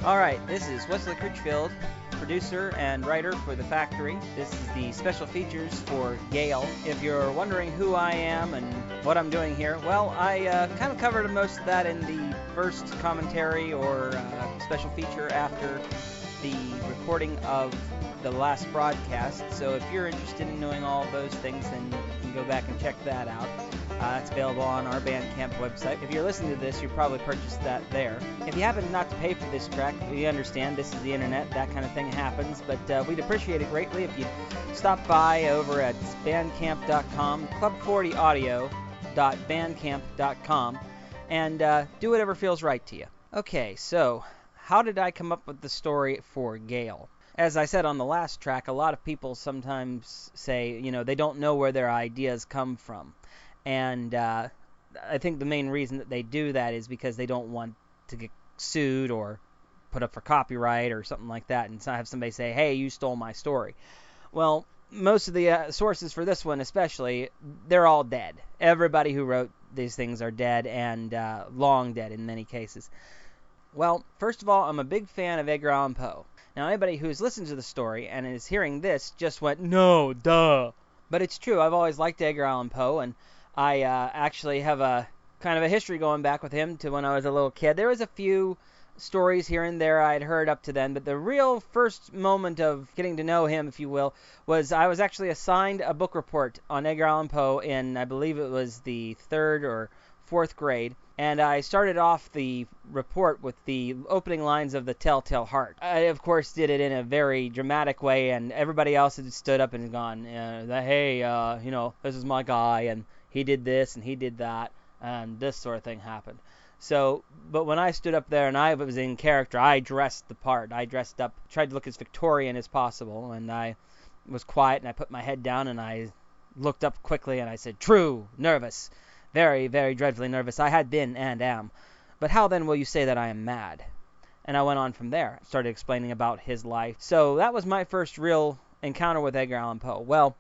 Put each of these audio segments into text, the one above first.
Alright, this is Wesley Critchfield, producer and writer for The Factory. This is the special features for Gale. If you're wondering who I am and what I'm doing here, well, I kind of covered most of that in the first commentary or special feature after the recording of the last broadcast. So if you're interested in knowing all those things, then you can go back and check that out. It's available on our Bandcamp website. If you're listening to this, you probably purchased that there. If you happen not to pay for this track, we understand this is the internet, that kind of thing happens, but we'd appreciate it greatly if you stop by over at bandcamp.com, club40audio.bandcamp.com, and do whatever feels right to you. Okay, so how did I come up with the story for Gale? As I said on the last track, a lot of people sometimes say, they don't know where their ideas come from. And I think the main reason that they do that is because they don't want to get sued or put up for copyright or something like that and have somebody say, hey, you stole my story. Well, most of the sources for this one especially, they're all dead. Everybody who wrote these things are dead and long dead in many cases. Well, first of all, I'm a big fan of Edgar Allan Poe. Now, anybody who's listened to the story and is hearing this just went, no, duh. But it's true. I've always liked Edgar Allan Poe, and I actually have a kind of a history going back with him to when I was a little kid. There was a few stories here and there I'd heard up to then, but the real first moment of getting to know him, if you will, was I was actually assigned a book report on Edgar Allan Poe in, I believe it was the 3rd or 4th grade, and I started off the report with the opening lines of The Telltale Heart. I, of course, did it in a very dramatic way, and everybody else had stood up and gone, hey, this is my guy, and he did this and he did that, and this sort of thing happened. So, but when I stood up there and I was in character, I dressed the part. I dressed up, tried to look as Victorian as possible, and I was quiet, and I put my head down, and I looked up quickly, and I said, true, nervous, very, very dreadfully nervous. I had been and am. But how then will you say that I am mad? And I went on from there, started explaining about his life. So that was my first real encounter with Edgar Allan Poe. Well,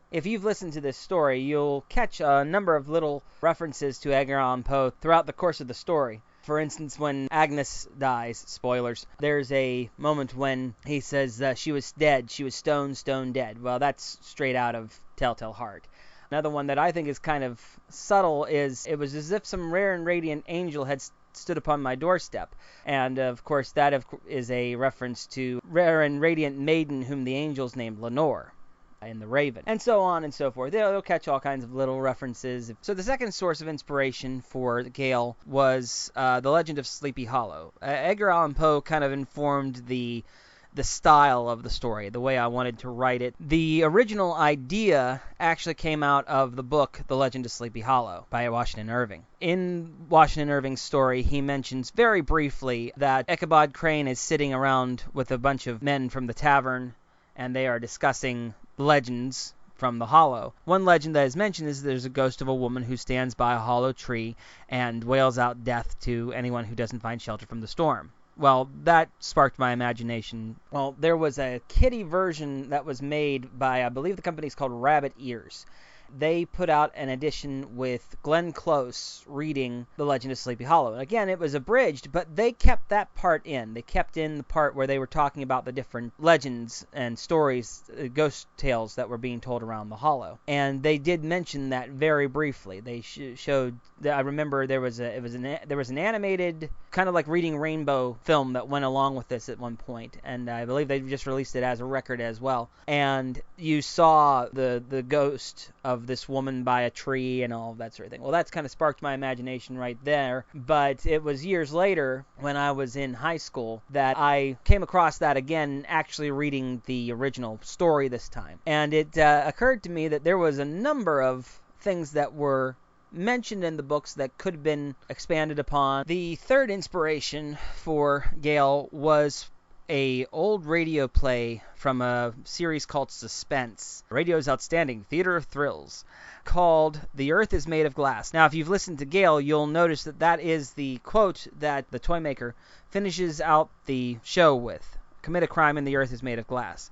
if you've listened to this story, you'll catch a number of little references to Edgar Allan Poe throughout the course of the story. For instance, when Agnes dies, spoilers, there's a moment when he says she was dead, she was stone dead. Well, that's straight out of Telltale Heart. Another one that I think is kind of subtle is, it was as if some rare and radiant angel had stood upon my doorstep. And, of course, that is a reference to rare and radiant maiden whom the angels named Lenore in The Raven, and so on and so forth. They'll catch all kinds of little references. So the second source of inspiration for Gale was The Legend of Sleepy Hollow. Edgar Allan Poe kind of informed the style of the story, the way I wanted to write it. The original idea actually came out of the book The Legend of Sleepy Hollow by Washington Irving. In Washington Irving's story, he mentions very briefly that Ichabod Crane is sitting around with a bunch of men from the tavern, and they are discussing legends from the hollow. One legend that is mentioned is there's a ghost of a woman who stands by a hollow tree and wails out death to anyone who doesn't find shelter from the storm. Well, that sparked my imagination. Well, there was a kiddie version that was made by, I believe the company's called Rabbit Ears. They put out an edition with Glenn Close reading The Legend of Sleepy Hollow. Again, it was abridged, but they kept that part in. They kept in the part where they were talking about the different legends and stories, ghost tales that were being told around the hollow. And they did mention that very briefly. They showed, I remember there was an animated, kind of like Reading Rainbow film that went along with this at one point, and I believe they just released it as a record as well. And you saw the ghost of this woman by a tree and all of that sort of thing. Well, that's kind of sparked my imagination right there, but it was years later when I was in high school that I came across that again, actually reading the original story this time. And it occurred to me that there was a number of things that were mentioned in the books that could have been expanded upon. The third inspiration for Gale was a old radio play from a series called Suspense, radio's outstanding theater of thrills, called The Earth is Made of Glass. Now, if you've listened to Gale, you'll notice that that is the quote that the toy maker finishes out the show with. Commit a crime and the earth is made of glass.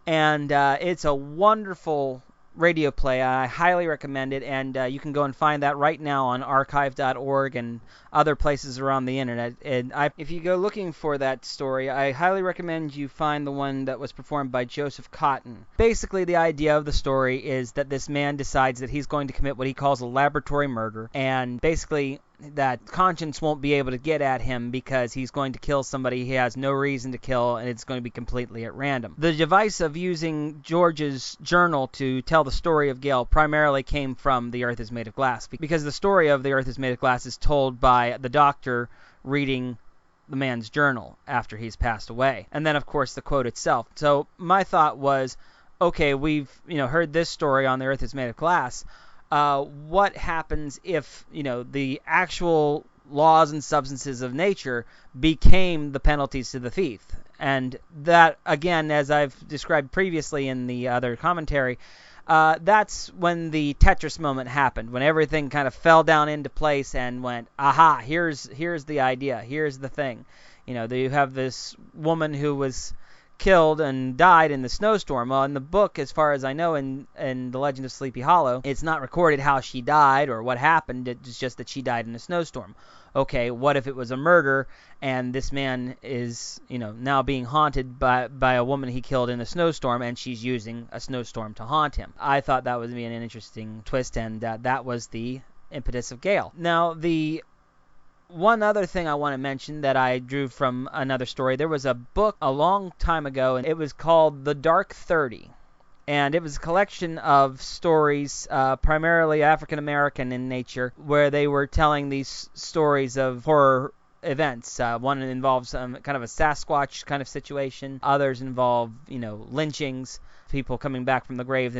And it's a wonderful radio play. I highly recommend it, and you can go and find that right now on archive.org and other places around the internet. And if you go looking for that story, I highly recommend you find the one that was performed by Joseph Cotton. Basically, the idea of the story is that this man decides that he's going to commit what he calls a laboratory murder, and basically that conscience won't be able to get at him because he's going to kill somebody he has no reason to kill, and it's going to be completely at random. The device of using George's journal to tell the story of Gale primarily came from The Earth is Made of Glass, because the story of The Earth is Made of Glass is told by the doctor reading the man's journal after he's passed away, and then of course the quote itself. So my thought was, okay, we've heard this story on The Earth is Made of Glass. What happens if the actual laws and substances of nature became the penalties to the thief? And that, again, as I've described previously in the other commentary, that's when the Tetris moment happened, when everything kind of fell down into place and went, aha, here's the idea, here's the thing. You have this woman who was killed and died in the snowstorm. Well, in the book, as far as I know, in The Legend of Sleepy Hollow, it's not recorded how she died or what happened. It's just that she died in a snowstorm. Okay, what if it was a murder and this man is, now being haunted by a woman he killed in a snowstorm, and she's using a snowstorm to haunt him? I thought that would be an interesting twist, and that was the impetus of Gale. Now, the one other thing I want to mention that I drew from another story, there was a book a long time ago, and it was called The Dark 30. And it was a collection of stories, primarily African-American in nature, where they were telling these stories of horror events. One involves kind of a Sasquatch kind of situation. Others involve, lynchings, people coming back from the grave,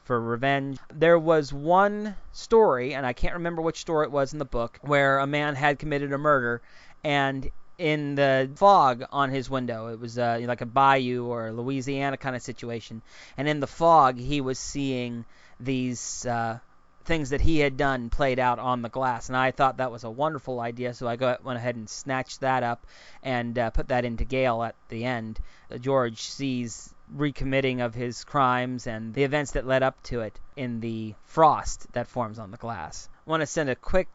for revenge. There was one story, and I can't remember which story it was in the book, where a man had committed a murder, and in the fog on his window, it was like a bayou or a Louisiana kind of situation, and in the fog he was seeing these things that he had done played out on the glass, and I thought that was a wonderful idea, so I went ahead and snatched that up and put that into Gale at the end. George sees recommitting of his crimes and the events that led up to it in the frost that forms on the glass. I want to send a quick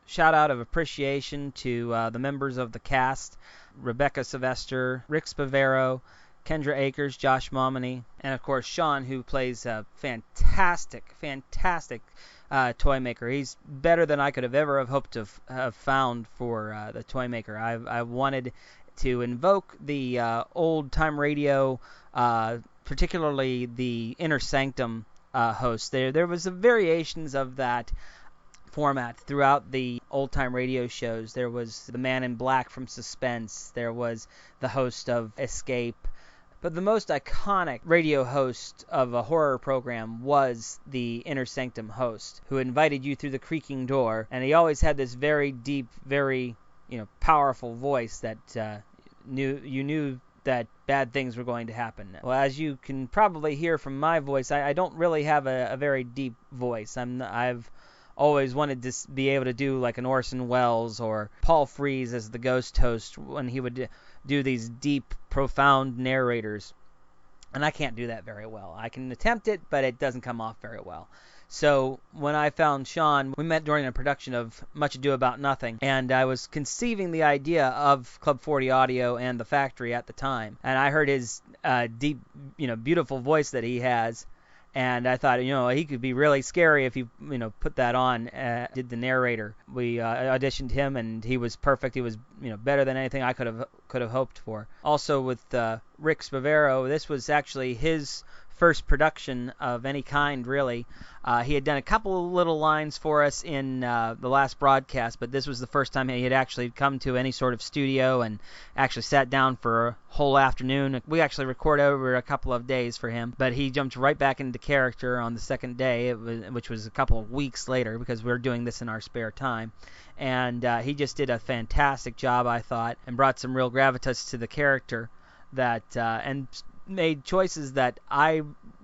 shout out of appreciation to the members of the cast: Rebecca Sylvester, Rick Spavero, Kendra Akers, Josh Momini, and of course Sean, who plays a fantastic toy maker. He's better than I could have ever hoped to have found for the toy maker. I wanted to invoke the old time radio, particularly the Inner Sanctum host. There was variations of that format throughout the old-time radio shows. There was the Man in Black from Suspense. There was the host of Escape. But the most iconic radio host of a horror program was the Inner Sanctum host, who invited you through the creaking door. And he always had this very deep, very powerful voice that you knew that bad things were going to happen. Well, as you can probably hear from my voice, I don't really have a very deep voice. I've always wanted to be able to do like an Orson Welles or Paul Frees as the ghost host when he would do these deep, profound narrators. And I can't do that very well. I can attempt it, but it doesn't come off very well. So when I found Sean, we met during a production of Much Ado About Nothing, and I was conceiving the idea of Club 40 Audio and The Factory at the time. And I heard his deep, beautiful voice that he has, and I thought, he could be really scary if he, put that on, did the narrator. We auditioned him, and he was perfect. He was, better than anything I could have hoped for. Also with Rick Spavero, this was actually his first production of any kind, really. He had done a couple of little lines for us in the last broadcast, but this was the first time he had actually come to any sort of studio and actually sat down for a whole afternoon. We actually recorded over a couple of days for him, but he jumped right back into character on the second day, which was a couple of weeks later, because we were doing this in our spare time. And he just did a fantastic job, I thought, and brought some real gravitas to the character and made choices that I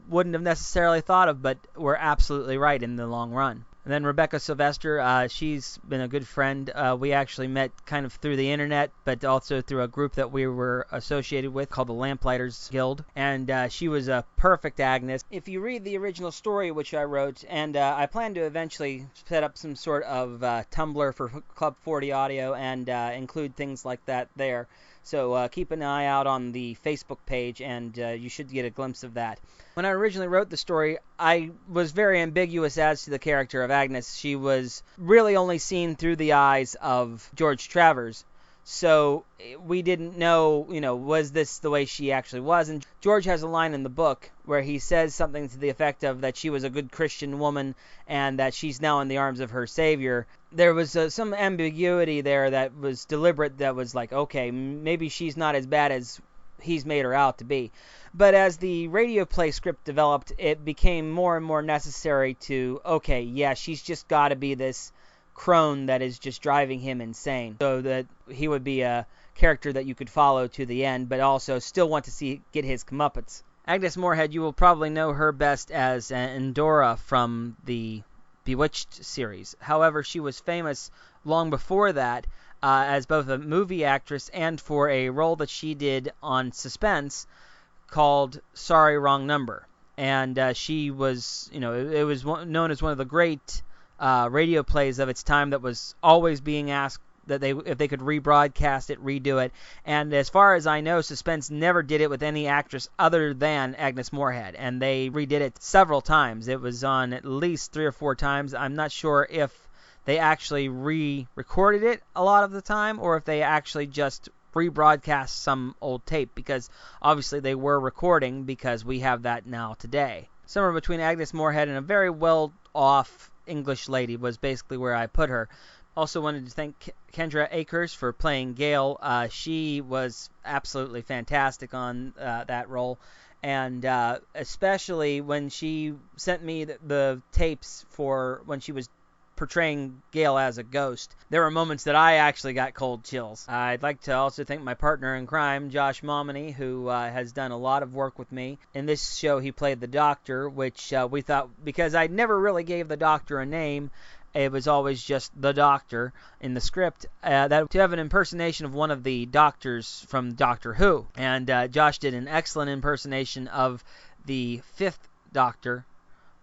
wouldn't have necessarily thought of, but were absolutely right in the long run. And then Rebecca Sylvester, she's been a good friend. We actually met kind of through the internet, but also through a group that we were associated with called the Lamplighters Guild. And she was a perfect Agnes. If you read the original story which I wrote, and I plan to eventually set up some sort of Tumblr for Club 40 Audio and include things like that there. So keep an eye out on the Facebook page, and you should get a glimpse of that. When I originally wrote the story, I was very ambiguous as to the character of Agnes. She was really only seen through the eyes of George Travers. So we didn't know, was this the way she actually was? And George has a line in the book where he says something to the effect of that she was a good Christian woman and that she's now in the arms of her Savior. There was some ambiguity there that was deliberate, that was like, okay, maybe she's not as bad as he's made her out to be. But as the radio play script developed, it became more and more necessary to, okay, yeah, she's just got to be this crone that is just driving him insane, so that he would be a character that you could follow to the end, but also still want to get his comeuppance. Agnes Moorehead, you will probably know her best as Endora from the Bewitched series. However, she was famous long before that as both a movie actress and for a role that she did on Suspense called Sorry, Wrong Number. And she was, it was known as one of the great radio plays of its time that was always being asked that if they could rebroadcast it, redo it. And as far as I know, Suspense never did it with any actress other than Agnes Moorehead, and they redid it several times. It was on at least 3 or 4 times. I'm not sure if they actually re-recorded it a lot of the time, or if they actually just rebroadcast some old tape, because obviously they were recording, because we have that now today. Somewhere between Agnes Moorehead and a very well-off English lady was basically where I put her. Also wanted to thank Kendra Akers for playing Gale. She was absolutely fantastic on that role, and especially when she sent me the tapes for when she was portraying Gale as a ghost. There were moments that I actually got cold chills. I'd like to also thank my partner in crime, Josh Momini, who has done a lot of work with me. In this show, he played the Doctor, which we thought, because I never really gave the Doctor a name, it was always just the Doctor in the script, that to have an impersonation of one of the Doctors from Doctor Who. And Josh did an excellent impersonation of the 5th Doctor,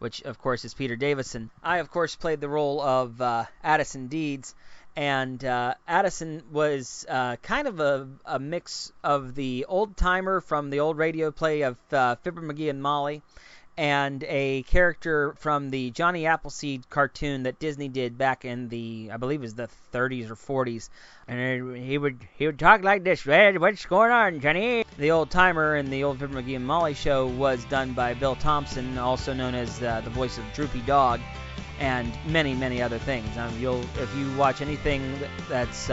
which, of course, is Peter Davison. I, of course, played the role of Addison Deeds, and Addison was kind of a mix of the old-timer from the old radio play of Fibber McGee and Molly, and a character from the Johnny Appleseed cartoon that Disney did back in the, I believe it was the 30s or 40s. And he would talk like this: "What's going on, Johnny?" The old timer in the old Fibber McGee and Molly show was done by Bill Thompson, also known as the voice of Droopy Dog, and many, many other things. If you watch anything that's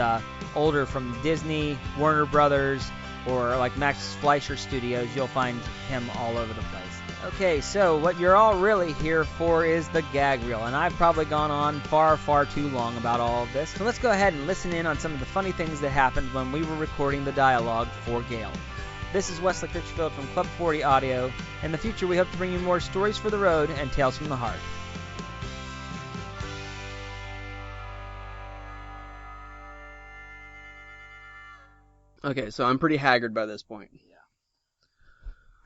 older from Disney, Warner Brothers, or like Max Fleischer Studios, you'll find him all over the place. Okay, so what you're all really here for is the Gag Reel, and I've probably gone on far, far too long about all of this. So let's go ahead and listen in on some of the funny things that happened when we were recording the dialogue for Gale. This is Wesley Critchfield from Club 40 Audio. In the future, we hope to bring you more stories for the road and tales from the heart. Okay, so I'm pretty haggard by this point.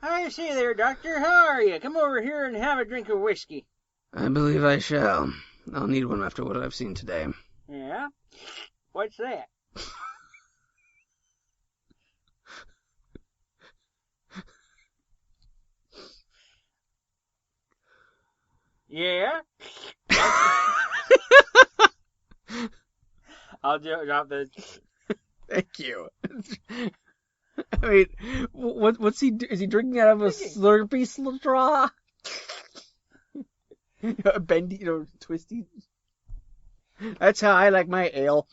I say there, Doctor. How are you? Come over here and have a drink of whiskey. I believe I shall. I'll need one after what I've seen today. Yeah? What's that? Yeah? I'll drop the... Thank you. I mean, what's he? Is he drinking out of a Slurpee straw? A bendy, twisty. That's how I like my ale.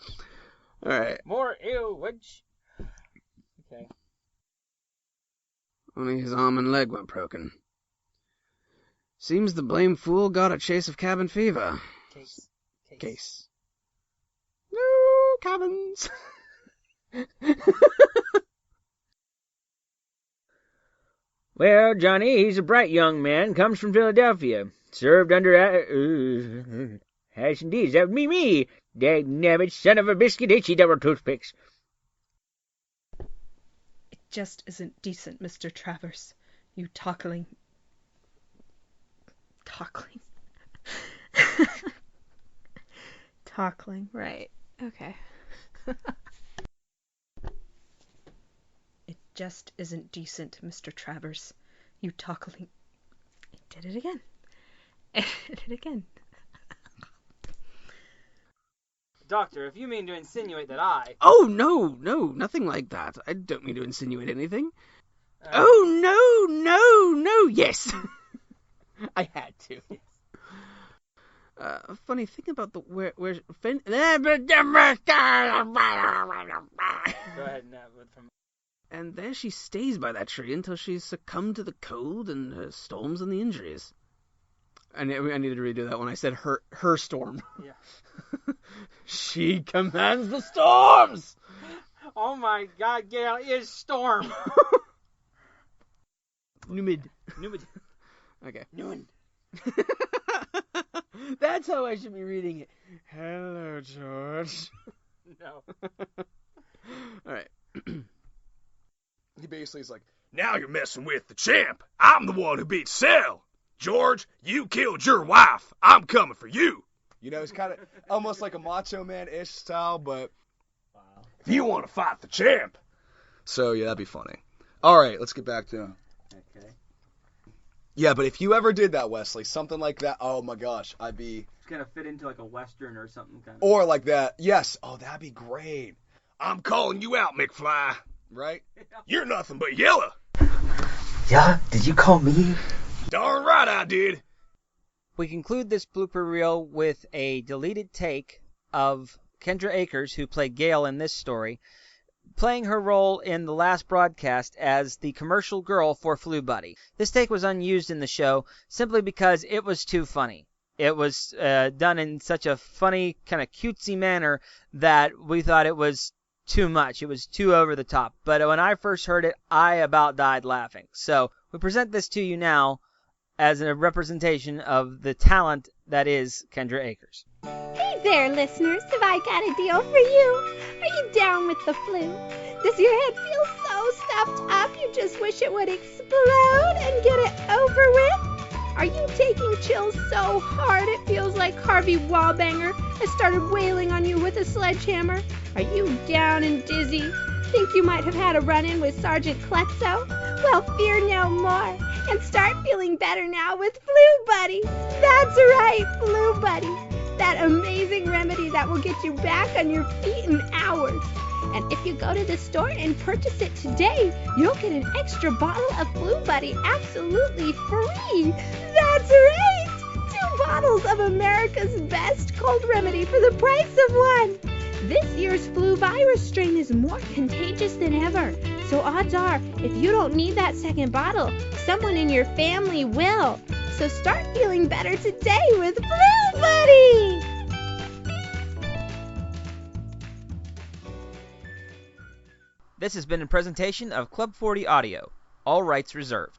All right. More ale, which? Okay. Only his arm and leg went broken. Seems the blame fool got a chase of cabin fever. Case. No cabins. Well, Johnny, he's a bright young man, comes from Philadelphia. Served under... Yes, indeed. That would be me. Dagnabbit, son of a biscuit, itchy double toothpicks. It just isn't decent, Mr. Travers. You tockling. Tockling, right. Okay. It just isn't decent, Mr. Travers. You tockling. I did it again. I did it again. Doctor, if you mean to insinuate that I... Oh, no, nothing like that. I don't mean to insinuate anything. Oh, no, yes. I had to. Funny thing about the where Go ahead and... And there she stays by that tree until she's succumbed to the cold and her storms and the injuries. I needed to redo that when I said her storm. Yeah. She commands the storms! Oh my God, Gale is Storm! Numid. Okay. Nuin. That's how I should be reading it. Hello, George. No. Alright. He basically is like, now you're messing with the champ. I'm the one who beat Cell. George, you killed your wife. I'm coming for you. You know, it's kind of almost like a Macho Man-ish style, but if you want to fight the champ. So, yeah, that'd be funny. All right, let's get back to... Okay. Yeah, but if you ever did that, Wesley, something like that, oh my gosh, I'd be... It's going to fit into like a Western or something kind of... Or like that, yes. Oh, that'd be great. I'm calling you out, McFly. Right? You're nothing but yellow. Yeah? Did you call me? Darn right I did. We conclude this blooper reel with a deleted take of Kendra Akers, who played Gale in this story, playing her role in the last broadcast as the commercial girl for Flu Buddy. This take was unused in the show simply because it was too funny. It was done in such a funny, kind of cutesy manner that we thought it was too much. It was too over the top. But when I first heard it, I about died laughing. So we present this to you now as a representation of the talent that is Kendra Akers. Hey there, listeners. Have I got a deal for you? Are you down with the flu? Does your head feel so stuffed up you just wish it would explode and get it over with? Are you taking chills so hard it feels like Harvey Wallbanger has started wailing on you with a sledgehammer? Are you down and dizzy? Think you might have had a run-in with Sergeant Klutzo? Well, fear no more and start feeling better now with Flu Buddy. That's right, Flu Buddy. That amazing remedy that will get you back on your feet in hours. And if you go to the store and purchase it today, you'll get an extra bottle of Flu Buddy absolutely free. That's right! 2 bottles of America's best cold remedy for the price of 1. This year's flu virus strain is more contagious than ever. So odds are, if you don't need that second bottle, someone in your family will. So start feeling better today with Flu Buddy! This has been a presentation of Club 40 Audio. All rights reserved.